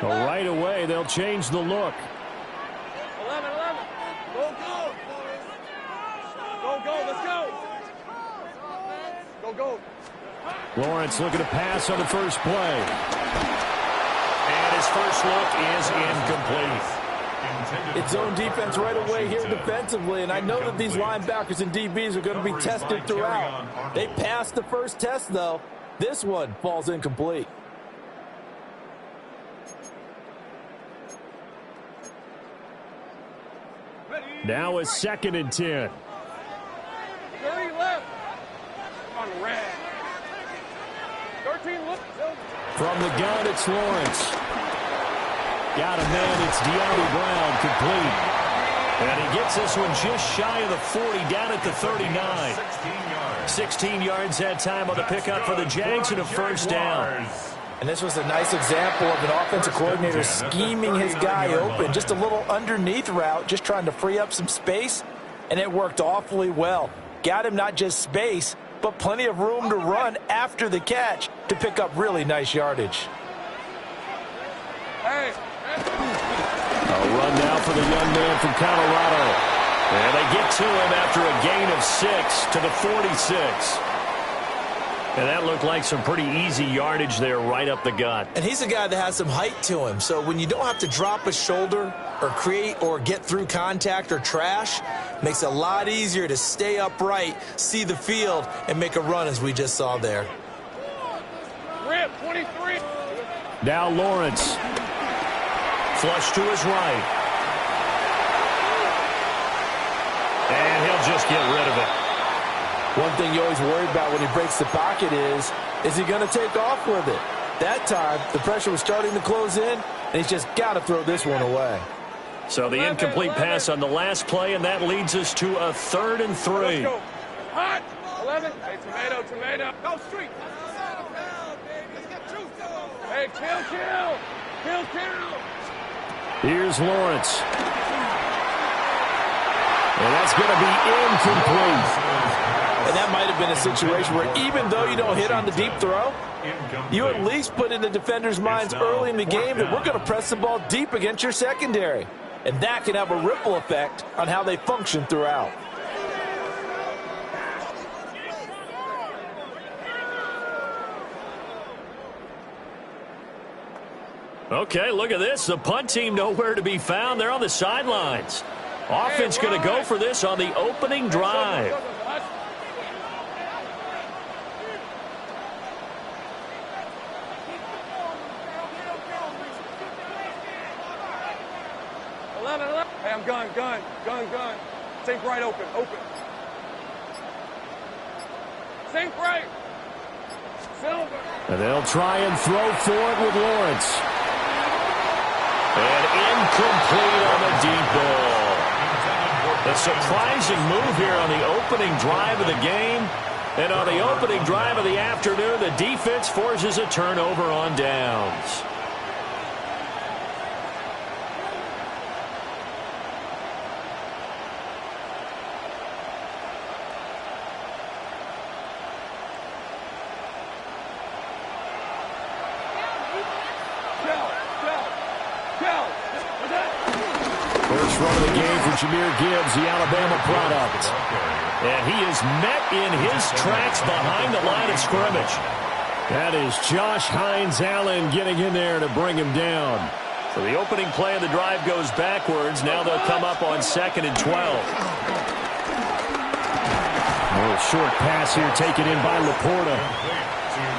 Well, right away, they'll change the look. 11. Go. Go, let's go. Go. Lawrence looking to pass on the first play. And his first look is incomplete. It's zone defense right away here defensively, and I know that these linebackers and DBs are going to be tested throughout. They passed the first test, though. This one falls incomplete. Now a 2nd and 10. 30 left. On red. 13 left. From the gun, it's Lawrence. Got a man, it's De'Ami Brown, complete. And he gets this one just shy of the 40, down at the 39. 16 yards that time on the pickup for the Jags and a first down. And this was a nice example of an offensive coordinator scheming his guy open. Just a little underneath route, just trying to free up some space, and it worked awfully well. Got him not just space, but plenty of room to run after the catch to pick up really nice yardage. A run now for the young man from Colorado. And they get to him after a gain of 6 to the 46. And that looked like some pretty easy yardage there right up the gut. And he's a guy that has some height to him. So when you don't have to drop a shoulder or create or get through contact or trash, makes it a lot easier to stay upright, see the field, and make a run as we just saw there. Rip, 23. Now Lawrence. Flush to his right. And he'll just get rid of it. One thing you always worry about when he breaks the pocket is he going to take off with it? That time, the pressure was starting to close in, and he's just got to throw this one away. So the incomplete pass on the last play, and that leads us to a 3rd and 3. Let's go. Hot. 11. Hey, tomato. Go street. Hey, kill. Here's Lawrence. And that's going to be incomplete. And that might have been a situation where even though you don't hit on the deep throw, you at least put in the defender's minds early in the game that we're going to press the ball deep against your secondary. And that can have a ripple effect on how they function throughout. Okay, look at this. The punt team nowhere to be found. They're on the sidelines. Offense going to go for this on the opening drive. Hey, I'm gun. Sink right open. Sink right. Silver. And they'll try and throw for it with Lawrence. And incomplete on the deep ball. A surprising move here on the opening drive of the game. And on the opening drive of the afternoon, the defense forces a turnover on downs. First run of the game for Jahmyr Gibbs, the Alabama product. And he is met in his tracks behind the line of scrimmage. That is Josh Hines-Allen getting in there to bring him down. So the opening play of the drive goes backwards. Now they'll come up on 2nd and 12. A little short pass here taken in by Laporta.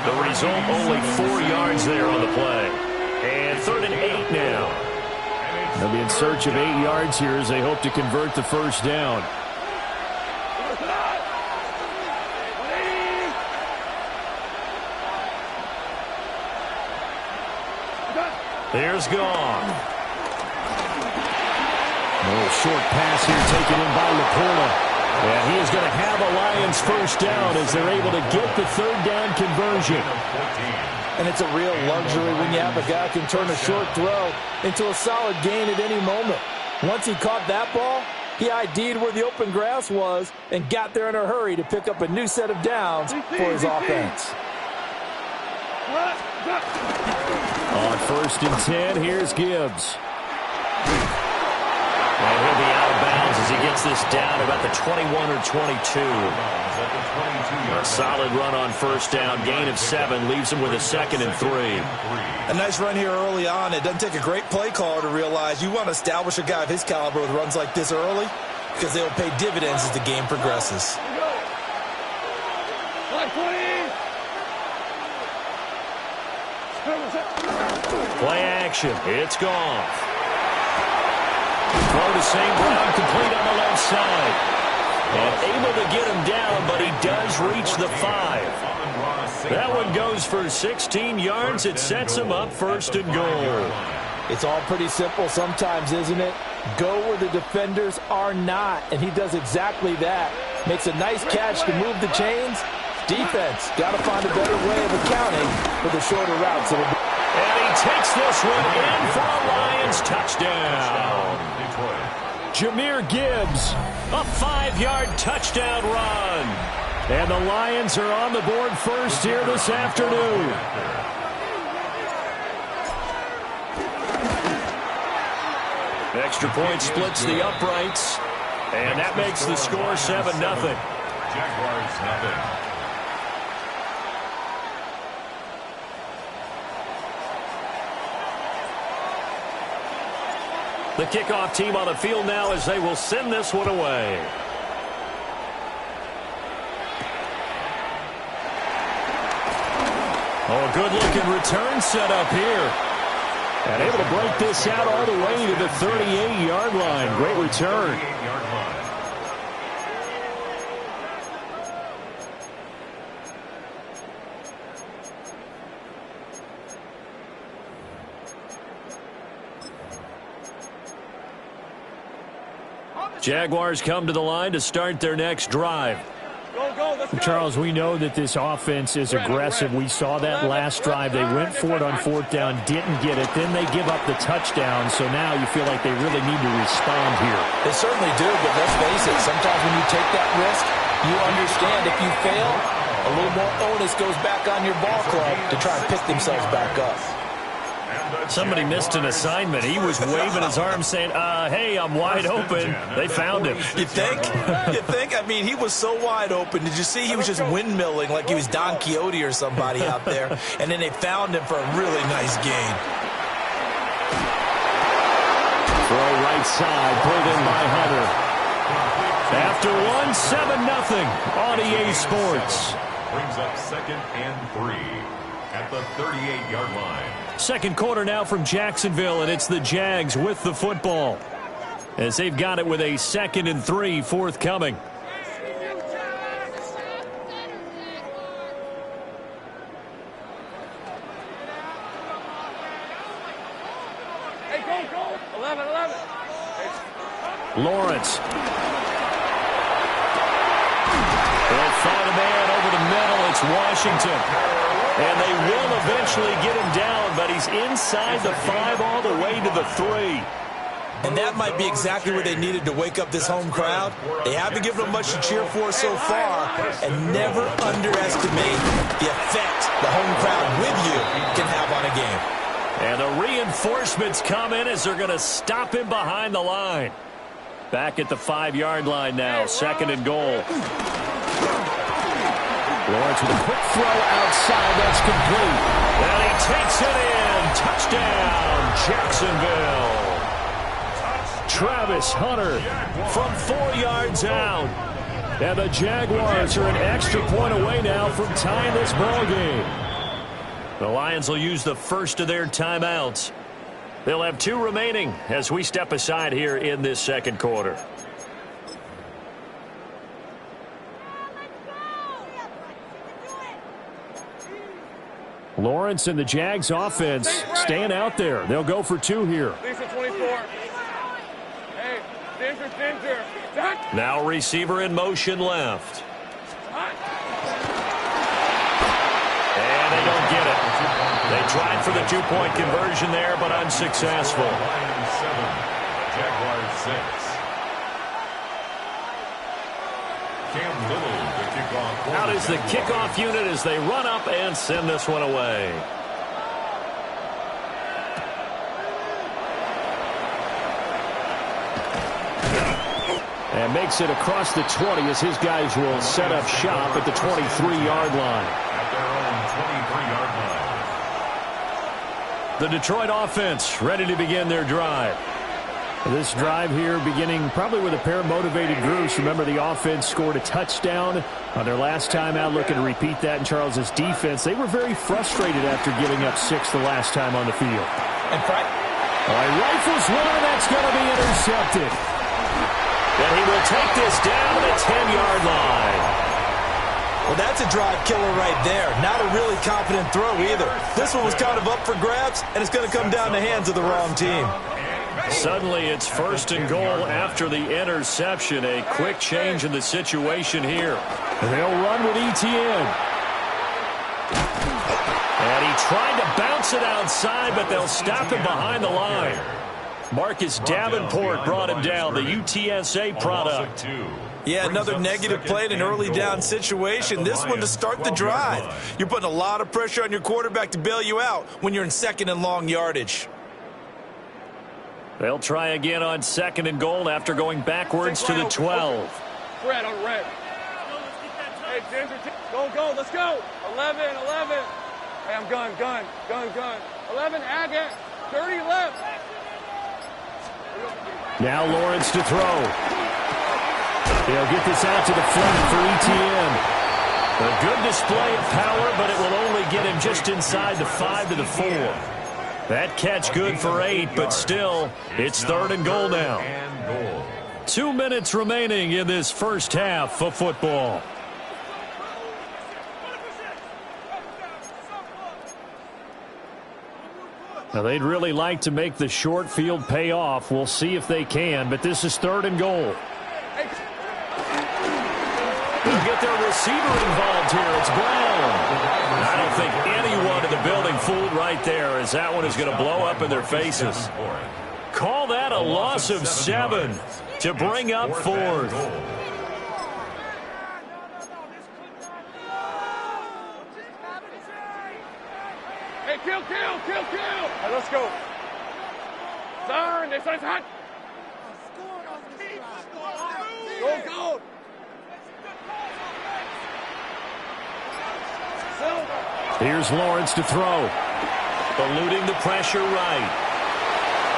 The result, only 4 yards there on the play. And 3rd and 8 now. They'll be in search of 8 yards here as they hope to convert the first down. There's gone. A little short pass here taken in by Laporta. And he is going to have a Lions first down as they're able to get the third down conversion. And it's a real luxury when you have a guy who can turn a short throw into a solid gain at any moment. Once he caught that ball, he ID'd where the open grass was and got there in a hurry to pick up a new set of downs for his offense. On 1st and 10, here's Gibbs. And he'll be out of bounds as he gets this down about the 21 or 22. A solid run on first down. Gain of 7 leaves him with a 2nd and 3. A nice run here early on. It doesn't take a great play caller to realize you want to establish a guy of his caliber with runs like this early because they will pay dividends as the game progresses. Play action. It's gone. Throw to St. Brown, complete on the left side. And able to get him down, but he does reach the 5. That one goes for 16 yards. It sets him up 1st and goal. It's all pretty simple sometimes, isn't it? Go where the defenders are not, and he does exactly that. Makes a nice catch to move the chains. Defense, got to find a better way of accounting for the shorter routes. And he takes this one in for a Lions touchdown. Jahmyr Gibbs, a 5-yard touchdown run. And the Lions are on the board first here this afternoon. Extra point splits the uprights. And that makes the score 7-0. Jaguars nothing. The kickoff team on the field now as they will send this one away. Oh, a good-looking return set up here. And able to break this out all the way to the 38-yard line. Great return. Jaguars come to the line to start their next drive. Charles, we know that this offense is aggressive. We saw that last drive. They went for it on 4th down, didn't get it. Then they give up the touchdown. So now you feel like they really need to respond here. They certainly do, but let's face it. Sometimes when you take that risk, you understand if you fail, a little more onus goes back on your ball club to try and pick themselves back up. Somebody missed an assignment. He was waving his arm saying, hey, I'm wide open. They found him. You think? You think? I mean, he was so wide open. Did you see he was just windmilling like he was Don Quixote or somebody out there? And then they found him for a really nice gain. Throw right side, pulled in by Hunter. After one, 7-0 on EA Sports. Brings up 2nd and 3 at the 38-yard line. Second quarter now from Jacksonville, and it's the Jags with the football as they've got it with a 2nd and 3 forthcoming. Hey, go. 11. Lawrence. They'll find a man over the middle. It's Washington. And they will eventually get him down, but he's inside the 5 all the way to the 3. And that might be exactly what they needed to wake up this home crowd. They haven't given them much to cheer for so far, and never underestimate the effect the home crowd with you can have on a game. And the reinforcements come in as they're going to stop him behind the line. Back at the 5-yard line now, 2nd and goal. Lawrence with a quick throw outside. That's complete. And he takes it in. Touchdown, Jacksonville. Travis Hunter from 4 yards out. And the Jaguars are an extra point away now from tying this ball game. The Lions will use the first of their timeouts. They'll have 2 remaining as we step aside here in this second quarter. Lawrence and the Jags offense staying out there. They'll go for 2 here. Lisa 24. Hey. Ginger. Now receiver in motion left. And they don't get it. They tried for the two-point conversion there, but unsuccessful. Lions 7, Jaguars 6. Cam Little, the kickoff. Out is the kickoff unit as they run up and send this one away. And makes it across the 20 as his guys will set up shop at the 23-yard line. At their own 23-yard line. The Detroit offense ready to begin their drive. This drive here beginning probably with a pair of motivated groups. Remember, the offense scored a touchdown on their last time out, looking to repeat that in Charles's defense. They were very frustrated after giving up 6 the last time on the field. And Frank? All right, rifles one, that's going to be intercepted. And he will take this down to the 10-yard line. Well, that's a drive killer right there. Not a really confident throw either. This one was kind of up for grabs, and it's going to come down the hands of the wrong team. Suddenly, it's 1st and goal after the interception. A quick change in the situation here. They'll run with Etienne. And he tried to bounce it outside, but they'll stop him behind the line. Marcus Davenport brought him down, the UTSA product. Yeah, another negative play in an early down situation. This one to start the drive. You're putting a lot of pressure on your quarterback to bail you out when you're in 2nd and long yardage. They'll try again on 2nd and goal after going backwards to the 12. Red on red. Hey, Ginger, go, let's go. 11. Hey, I'm gun. 11, Agate. 30 left. Now Lawrence to throw. They'll get this out to the flat for Etienne. A good display of power, but it will only get him just inside the 5 to the 4. That catch good for 8, but still, it's 3rd and goal now. 2 minutes remaining in this first half of football. Now, they'd really like to make the short field pay off. We'll see if they can, but this is 3rd and goal. They'll get their receiver involved here. It's Brown. I don't think anyone in the building fooled right there, as that one is going to blow up in their faces. Call that a loss of 7 to bring up 4th. Hey, kill. Right, let's go. Turn, this is hot. Go. Here's Lawrence to throw. Eluding the pressure right.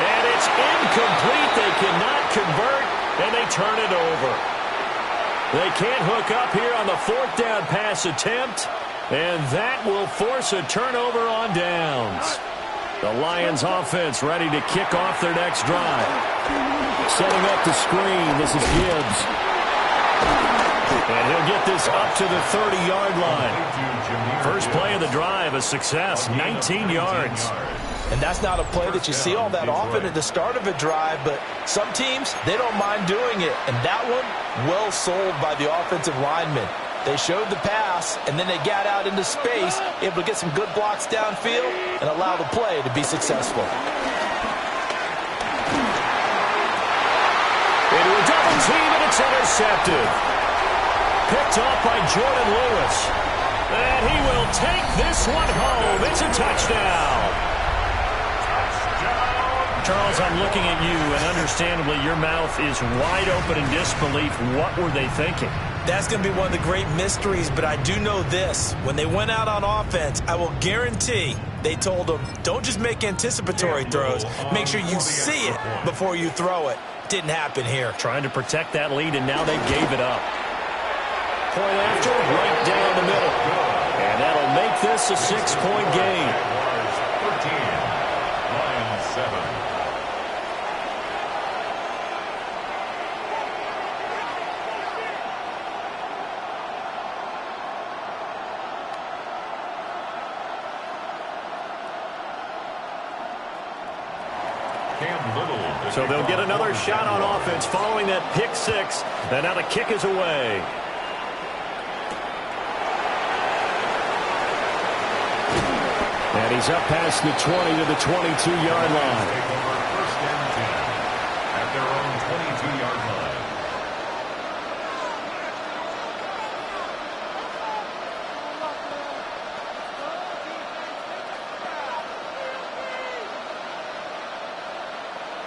And it's incomplete. They cannot convert, and they turn it over. They can't hook up here on the 4th down pass attempt, and that will force a turnover on downs. The Lions offense ready to kick off their next drive. Setting up the screen, this is Gibbs. And he'll get this up to the 30-yard line. First play of the drive, a success, 19 yards. And that's not a play that you see all that often at the start of a drive, but some teams, they don't mind doing it. And that one, well sold by the offensive lineman. They showed the pass, and then they got out into space, able to get some good blocks downfield and allow the play to be successful. Into a double team, and it's intercepted. Picked off by Jordan Lewis. And he will take this one home. It's a touchdown. Charles, I'm looking at you, and understandably, your mouth is wide open in disbelief. What were they thinking? That's going to be one of the great mysteries, but I do know this. When they went out on offense, I will guarantee they told them, don't just make anticipatory throws. Make sure you see it before you throw it. Didn't happen here. Trying to protect that lead, and now they gave it up. Point after, right down the middle. And that'll make this a 6-point game. 13, Lions 7. So they'll get another shot on offense following that pick six. And now the kick is away. And he's up past the 20 to the 22-yard line. First and 10 at their own 22-yard line.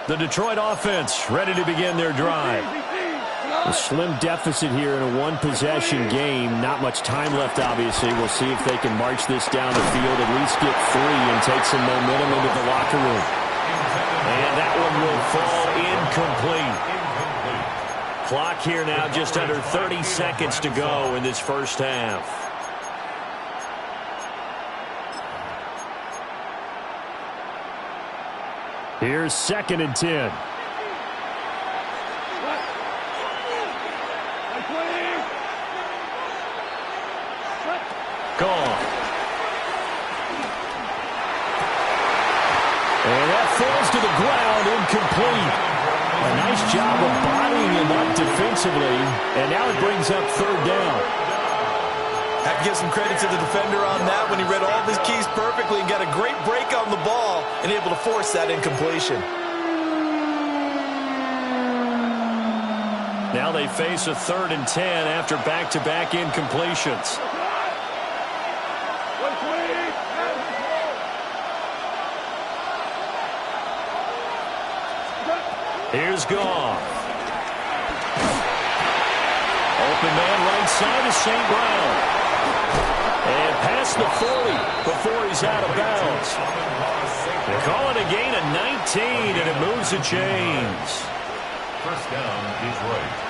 The Detroit offense ready to begin their drive. A slim deficit here in a one-possession game. Not much time left, obviously. We'll see if they can march this down the field, at least get 3 and take some momentum into the locker room. And that one will fall incomplete. Clock here now just under 30 seconds to go in this first half. Here's 2nd and 10. Gone. And that falls to the ground, incomplete. A nice job of bodying him up defensively, and now it brings up 3rd down. Have to give some credit to the defender on that when he read all of his keys perfectly and got a great break on the ball and able to force that incompletion. Now they face a 3rd and 10 after back-to-back incompletions. Here's Goff. Open man right side is St. Brown. And past the 40 before he's out of bounds. They call it a gain of 19, and it moves the chains. First down, Detroit.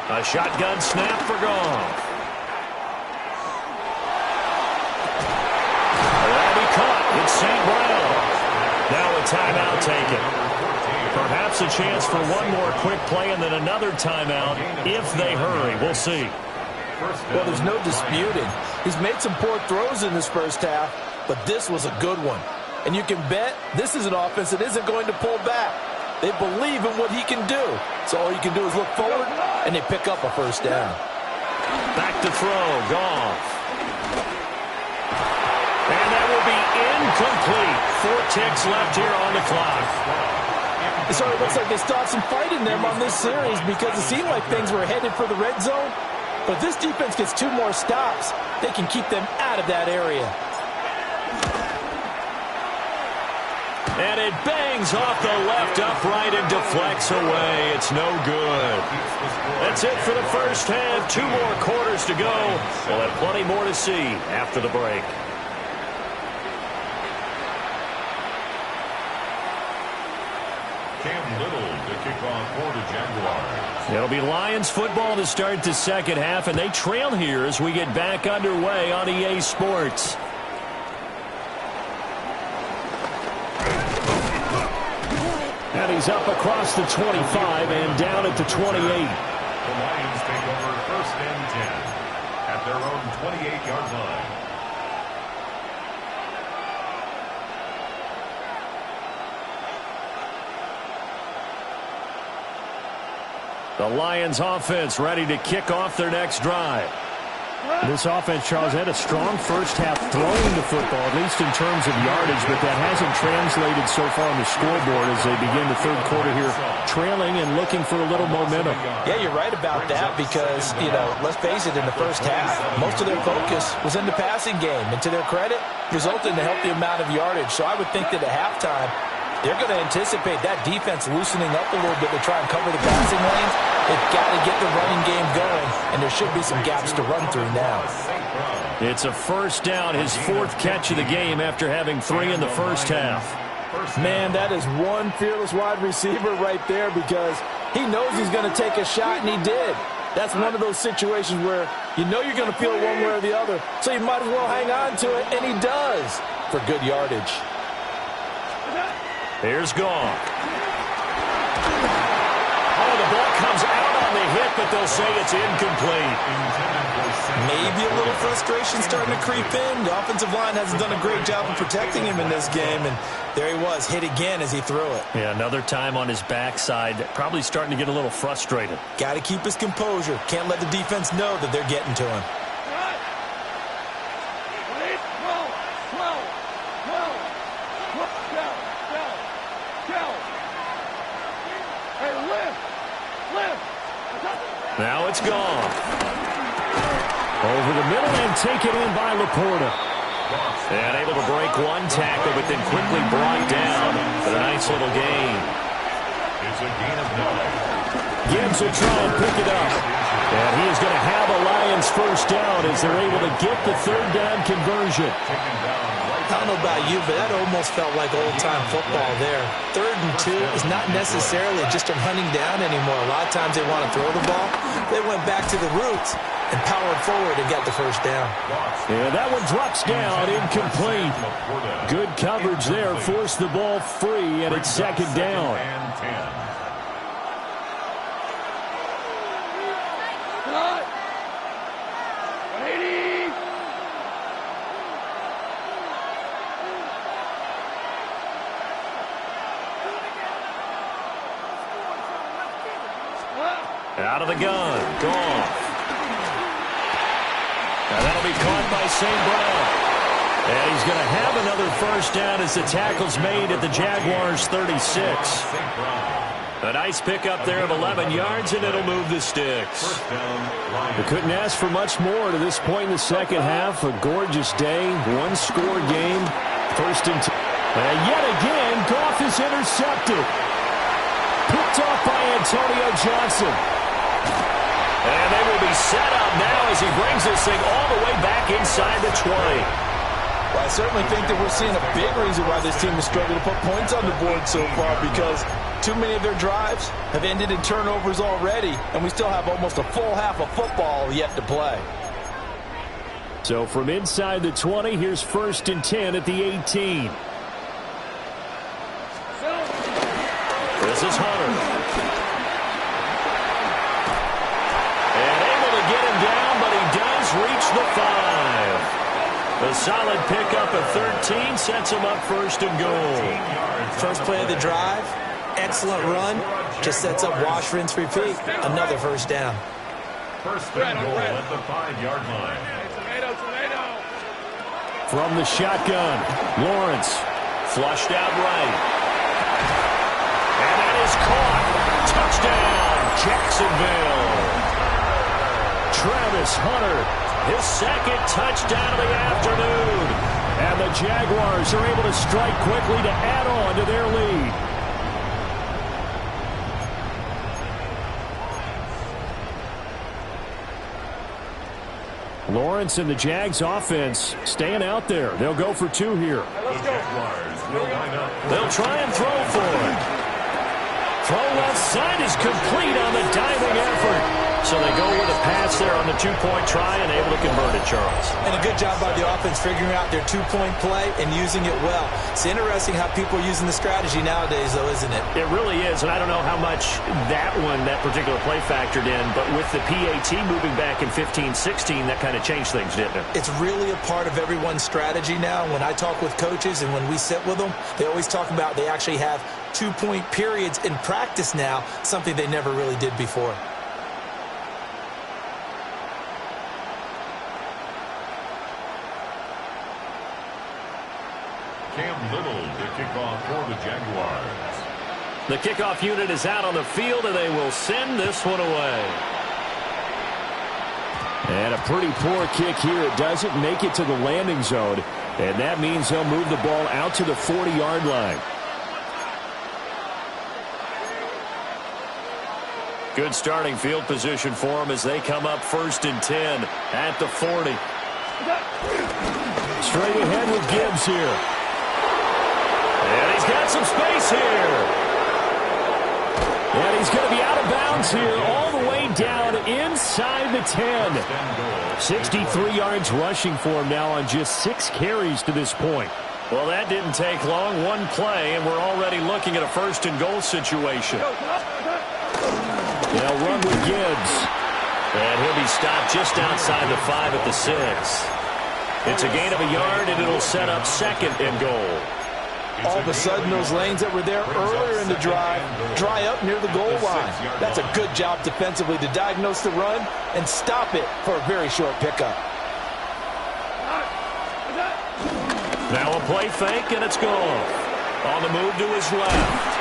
A shotgun snap for Goff. That'll be caught. It's St. Brown. Now a timeout taken. Perhaps a chance for one more quick play and then another timeout if they hurry. We'll see. Well, there's no disputing. He's made some poor throws in this first half, but this was a good one. And you can bet this is an offense that isn't going to pull back. They believe in what he can do. So all you can do is look forward, and they pick up a first down. Back to throw. Goff. And that will be incomplete. 4 ticks left here on the clock. So it looks like they stopped some fight in them on this series because it seemed like things were headed for the red zone. But if this defense gets 2 more stops, they can keep them out of that area. And it bangs off the left upright and deflects away. It's no good. That's it for the first half. 2 more quarters to go. We'll have plenty more to see after the break. Cam Little to kick off for the Jaguars. It'll be Lions football to start the second half, and they trail here as we get back underway on EA Sports. And he's up across the 25 and down at the 28. The Lions take over 1st and 10 at their own 28-yard line. The Lions offense ready to kick off their next drive. This offense, Charles, had a strong first half throwing the football, at least in terms of yardage, but that hasn't translated so far on the scoreboard as they begin the 3rd quarter here, trailing and looking for a little momentum. Yeah, you're right about that because, let's face it, in the first half, most of their focus was in the passing game. And to their credit, resulted in a healthy amount of yardage. So I would think that at halftime, they're going to anticipate that defense loosening up a little bit to try and cover the passing lanes. They've got to get the running game going, and there should be some gaps to run through now. It's a first down, his 4th catch of the game after having 3 in the first half. Man, that is one fearless wide receiver right there because he knows he's going to take a shot, and he did. That's one of those situations where you know you're going to feel it one way or the other, so you might as well hang on to it, and he does for good yardage. Here's Goff. ball comes out on the hit, but they'll say it's incomplete. Maybe a little frustration starting to creep in. The offensive line hasn't done a great job of protecting him in this game, and there he was, hit again as he threw it. Yeah, another time on his backside, probably starting to get a little frustrated. Got to keep his composure. Can't let the defense know that they're getting to him. Now it's gone. Over the middle and taken in by Laporta. And able to break one tackle, but then quickly brought down for a nice little gain. It's a gain of 9. Gibbs will try and pick it up. And he is going to have a Lions first down as they're able to get the third down conversion. I don't know about you, but that almost felt like old-time football there. 3rd and 2 is not necessarily just a hunting down anymore. A lot of times they want to throw the ball. They went back to the roots and powered forward and got the first down. Yeah, that one drops down, incomplete. Good coverage there, forced the ball free, and it's second down. Out of the gun, Goff. Now that'll be caught by St. Brown. And he's going to have another first down as the tackle's made at the Jaguars' 36. A nice pickup there of 11 yards, and it'll move the sticks. We couldn't ask for much more to this point in the second half. A gorgeous day, one-score game, 1st and 10. And yet again, Goff is intercepted. Picked off by Antonio Johnson. And they will be set up now as he brings this thing all the way back inside the 20. Well, I certainly think that we're seeing a big reason why this team has struggled to put points on the board so far, because too many of their drives have ended in turnovers already, and we still have almost a full half of football yet to play. So from inside the 20, here's 1st and 10 at the 18. This is Hunter. Reach the 5. A solid pickup of 13 sets him up 1st and goal. First play of the drive, excellent run, just sets up wash, rinse, repeat. Another first down. First and goal at the 5-yard line. Tomato. From the shotgun, Lawrence flushed out right. And that is caught. Touchdown, Jacksonville. Travis Hunter, his second touchdown of the afternoon. And the Jaguars are able to strike quickly to add on to their lead. Lawrence and the Jags offense staying out there. They'll go for 2 here. They'll try and throw for it. Throw left side is complete on the diving effort. So they go with a pass there on the 2-point try and able to convert it, Charles. And a good job by the offense figuring out their 2-point play and using it well. It's interesting how people are using the strategy nowadays, though, isn't it? It really is, and I don't know how much that particular play factored in, but with the PAT moving back in 15-16, that kind of changed things, didn't it? It's really a part of everyone's strategy now. When I talk with coaches and when we sit with them, they always talk about they actually have 2-point periods in practice now, something they never really did before. Cam Little to kick off for the Jaguars. The kickoff unit is out on the field, and they will send this one away. And a pretty poor kick here. It doesn't make it to the landing zone, and that means they'll move the ball out to the 40-yard line. Good starting field position for them as they come up 1st and 10 at the 40. Straight ahead with Gibbs here. And he's got some space here. And he's going to be out of bounds here all the way down inside the 10. 63 yards rushing for him now on just 6 carries to this point. Well, that didn't take long. One play, and we're already looking at a 1st and goal situation. with Gibbs. And he'll be stopped just outside the 5 at the 6. It's a gain of a yard, and it'll set up 2nd and goal. All of a sudden, those lanes that were there earlier in the drive dry up near the goal line. That's a good job defensively to diagnose the run and stop it for a very short pickup. Now a play fake, and it's gone. On the move to his left.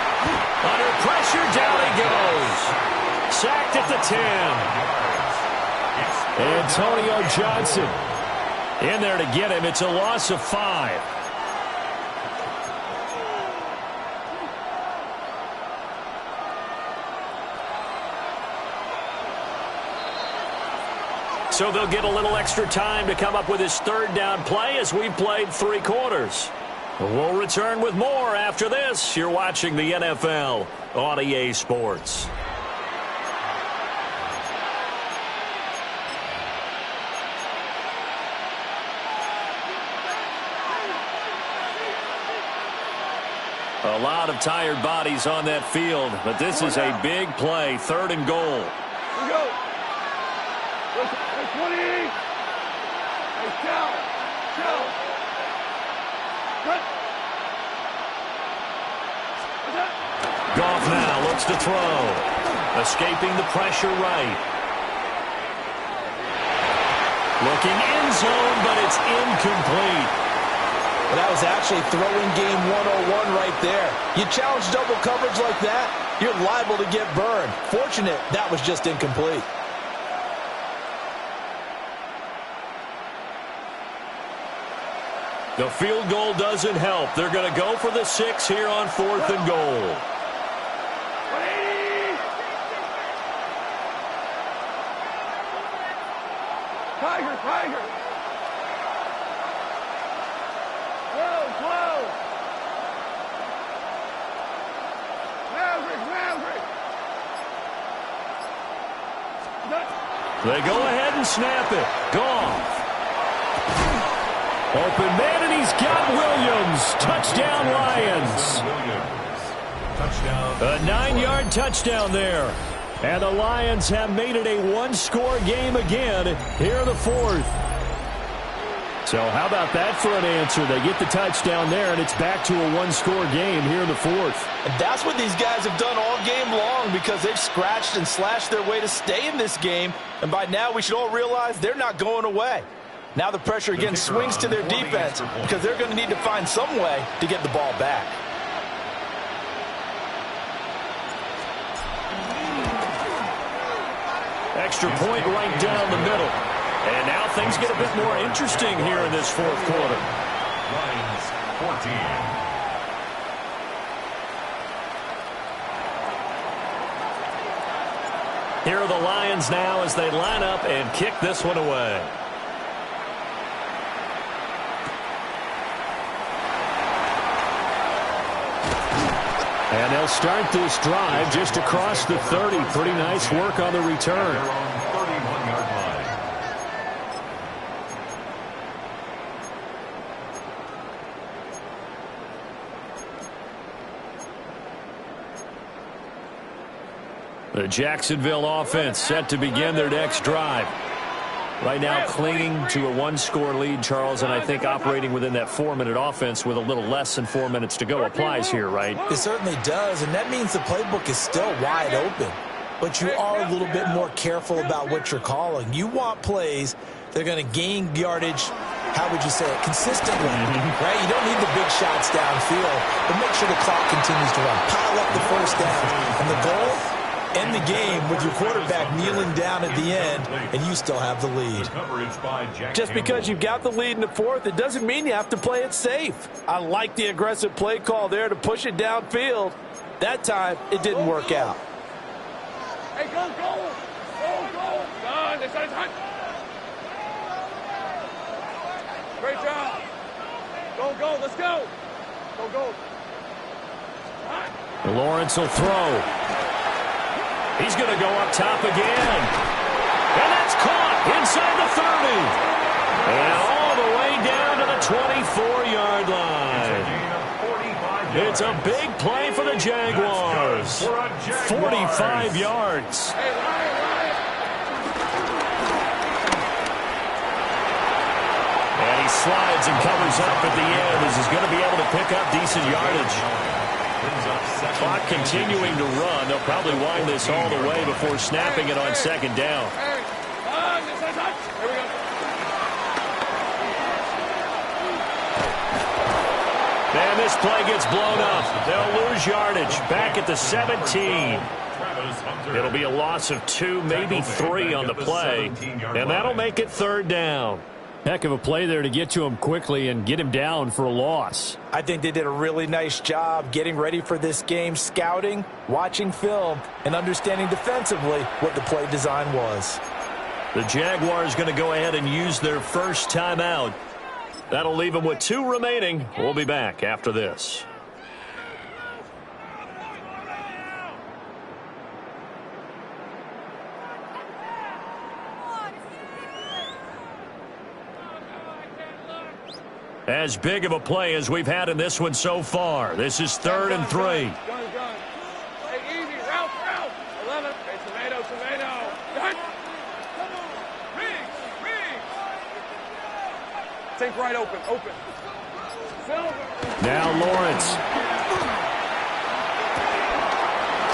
Under pressure, down he goes. Sacked at the 10. Antonio Johnson in there to get him. It's a loss of 5. So they'll get a little extra time to come up with his 3rd down play as we've played 3 quarters. We'll return with more after this. You're watching the NFL on EA Sports. A lot of tired bodies on that field, but this is a big play, 3rd and goal. Here we go. 20. Hey, Cal. Goff now looks to throw. Escaping the pressure right. Looking end zone, but it's incomplete. Well, that was actually throwing game 101 right there. You challenge double coverage like that, you're liable to get burned. Fortunate that was just incomplete. The field goal doesn't help. They're going to go for the 6 here on 4th and goal. Tiger. Whoa. Maverick. They go ahead and snap it. Goff. Open man, and he's got Williams. Touchdown, Lions. A 9-yard touchdown there. And the Lions have made it a 1-score game again here in the 4th. So how about that for an answer? They get the touchdown there, and it's back to a 1-score game here in the 4th. And that's what these guys have done all game long because they've scratched and slashed their way to stay in this game. And by now we should all realize they're not going away. Now the pressure again swings to their defense because they're going to need to find some way to get the ball back. Extra point right down the middle. And now things get a bit more interesting here in this 4th quarter. Lions 14. Here are the Lions now as they line up and kick this one away. And they'll start this drive just across the 30. Pretty nice work on the return. Their own 31-yard line. The Jacksonville offense set to begin their next drive. Right now clinging to a 1-score lead, Charles, and I think operating within that 4-minute offense with a little less than 4 minutes to go applies here, right? It certainly does, and that means the playbook is still wide open. But you are a little bit more careful about what you're calling. You want plays that are going to gain yardage, how would you say it, consistently, right? You don't need the big shots downfield, but make sure the clock continues to run. Pile up the first down, and the goal, end the game with your quarterback kneeling down at the end, and you still have the lead. Just because you've got the lead in the 4th, it doesn't mean you have to play it safe. I like the aggressive play call there to push it downfield. That time, it didn't work out. Hey, go. Done. It's time. Great job. Go. Let's go. Go. Lawrence will throw. He's going to go up top again. And that's caught inside the 30. And all the way down to the 24-yard line. It's a big play for the Jaguars. 45 yards. Hey, Ryan. slides and covers up at the end as he's going to be able to pick up decent yardage. Clock continuing to run. They'll probably wind this all the way before snapping it on second down. Here we go. And this play gets blown up. They'll lose yardage back at the 17. It'll be a loss of 2, maybe 3 on the play, and that'll make it third down. Heck of a play there to get to him quickly and get him down for a loss. I think they did a really nice job getting ready for this game, scouting, watching film, and understanding defensively what the play design was. The Jaguars going to go ahead and use their first timeout. That'll leave them with 2 remaining. We'll be back after this. As big of a play as we've had in this one so far. This is 3rd and 3. Gun. Hey, easy. Route. 11. Hey, tomato. Gun. Come on. Rings. Think right open. Silver. Now Lawrence.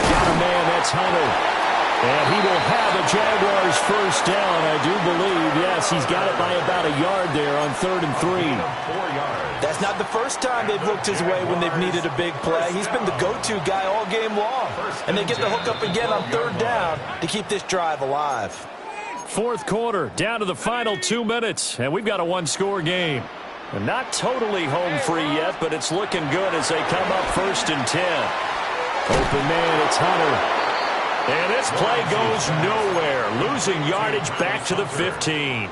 Got a man, that's Hunter. And he will have a Jaguars first down, I do believe. Yes, he's got it by about a yard there on 3rd and 3. 4 yards. That's not the first time they've looked his way when they've needed a big play. He's been the go-to guy all game long. And they get the hook up again on 3rd down to keep this drive alive. 4th quarter, down to the final 2 minutes, and we've got a 1-score game. And not totally home free yet, but it's looking good as they come up 1st and 10. Open man, it's Hunter. And this play goes nowhere, losing yardage back to the 15.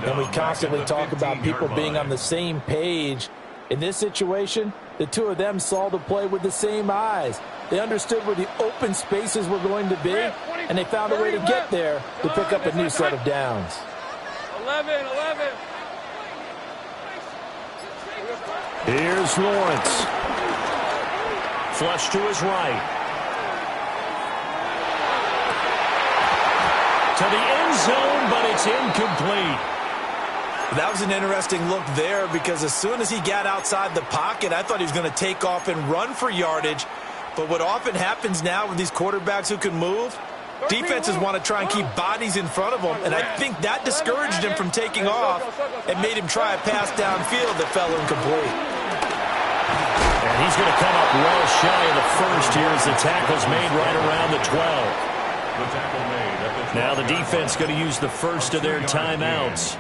And we constantly talk about people being on the same page. In this situation, the two of them saw the play with the same eyes. They understood where the open spaces were going to be, and they found a way to get there to pick up a new set of downs. 11. Here's Lawrence. Flush to his right. To the end zone, but it's incomplete. That was an interesting look there because as soon as he got outside the pocket, I thought he was going to take off and run for yardage. But what often happens now with these quarterbacks who can move, defenses want to try and keep bodies in front of them, and I think that discouraged him from taking off and made him try a pass downfield that fell incomplete. And he's going to come up well shy of the first here as the tackle's made right around the 12. Now the defense going to use the first of their timeouts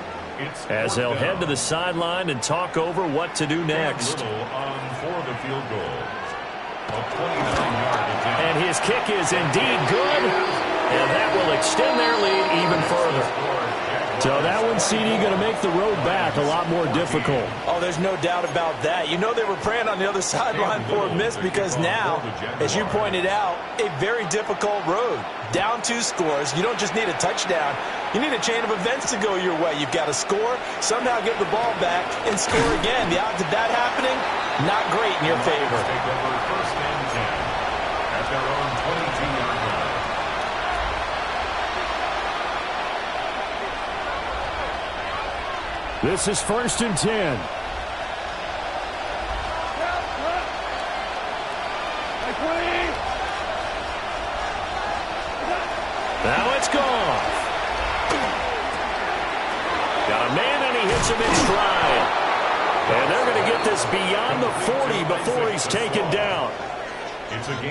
as they'll head to the sideline and talk over what to do next. And his kick is indeed good, and that will extend their lead even further. So that one, CD, going to make the road back a lot more difficult. Oh, there's no doubt about that. You know they were praying on the other sideline for a miss because now, as you pointed out, a very difficult road. Down 2 scores. You don't just need a touchdown. You need a chain of events to go your way. You've got to score, somehow get the ball back, and score again. The odds of that happening, not great in your favor. Take over 1st and 10 at their own 22-yard line. This is 1st and 10. Now it's gone. Got a man, and he hits him in stride. And they're going to get this beyond the 40 before he's taken down.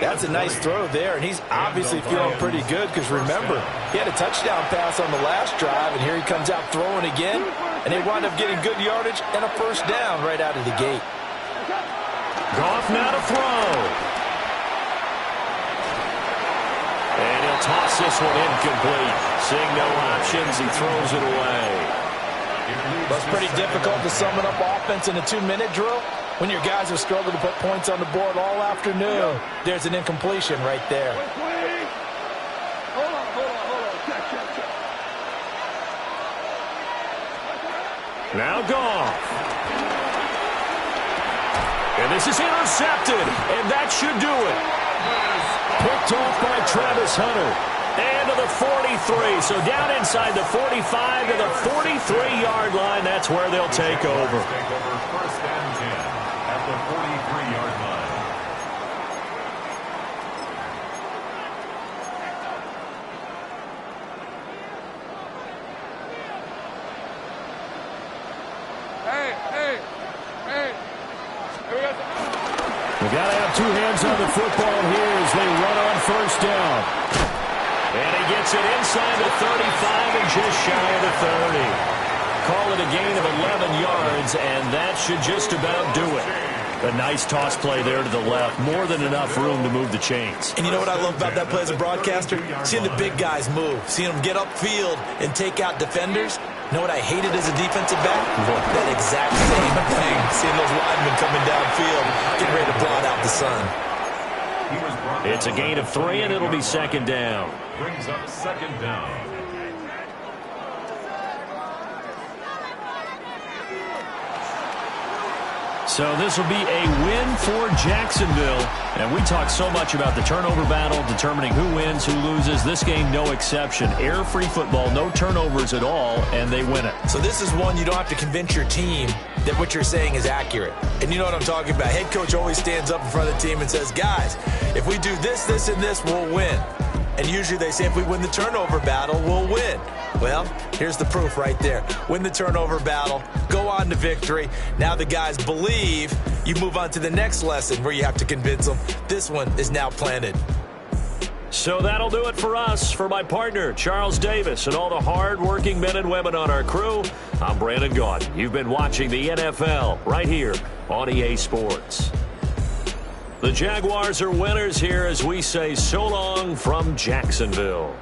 That's a nice throw there, and he's obviously feeling pretty good because, remember, he had a touchdown pass on the last drive, and here he comes out throwing again, and they wind up getting good yardage and a first down right out of the gate. Goff now to throw. And he'll toss this one incomplete. Seeing no options, he throws it away. Well, it's pretty difficult to summon up offense in a 2-minute drill when your guys have struggled to put points on the board all afternoon. There's an incompletion right there. Hold on. Now Goff. And this is intercepted, and that should do it. Picked off by Travis Hunter. And to the 43. So down inside the 45 to the 43-yard line. That's where they'll take over. First and 10 at the 43-yard line. Hey. We got to have two hands on the football here as they run on first down. And he gets it inside the 35 and just shy of the 30. Call it a gain of 11 yards, and that should just about do it. A nice toss play there to the left. More than enough room to move the chains. And you know what I love about that play as a broadcaster? Seeing the big guys move. Seeing them get upfield and take out defenders. You know what I hated as a defensive back? That exact same thing. Seeing those linemen coming downfield, getting ready to blot out the sun. It's a gain of 3, and it'll be second down. Brings up second down. So this will be a win for Jacksonville. And we talk so much about the turnover battle, determining who wins, who loses. This game, no exception. Air-free football, no turnovers at all, and they win it. So this is one you don't have to convince your team that what you're saying is accurate. And you know what I'm talking about. Head coach always stands up in front of the team and says, guys, if we do this, this, and this, we'll win. And usually they say if we win the turnover battle, we'll win. Well, here's the proof right there. Win the turnover battle, go on to victory. Now the guys believe. You move on to the next lesson where you have to convince them. This one is now planted. So that'll do it for us. For my partner, Charles Davis, and all the hard-working men and women on our crew, I'm Brandon Gaudin. You've been watching the NFL right here on EA Sports. The Jaguars are winners here as we say so long from Jacksonville.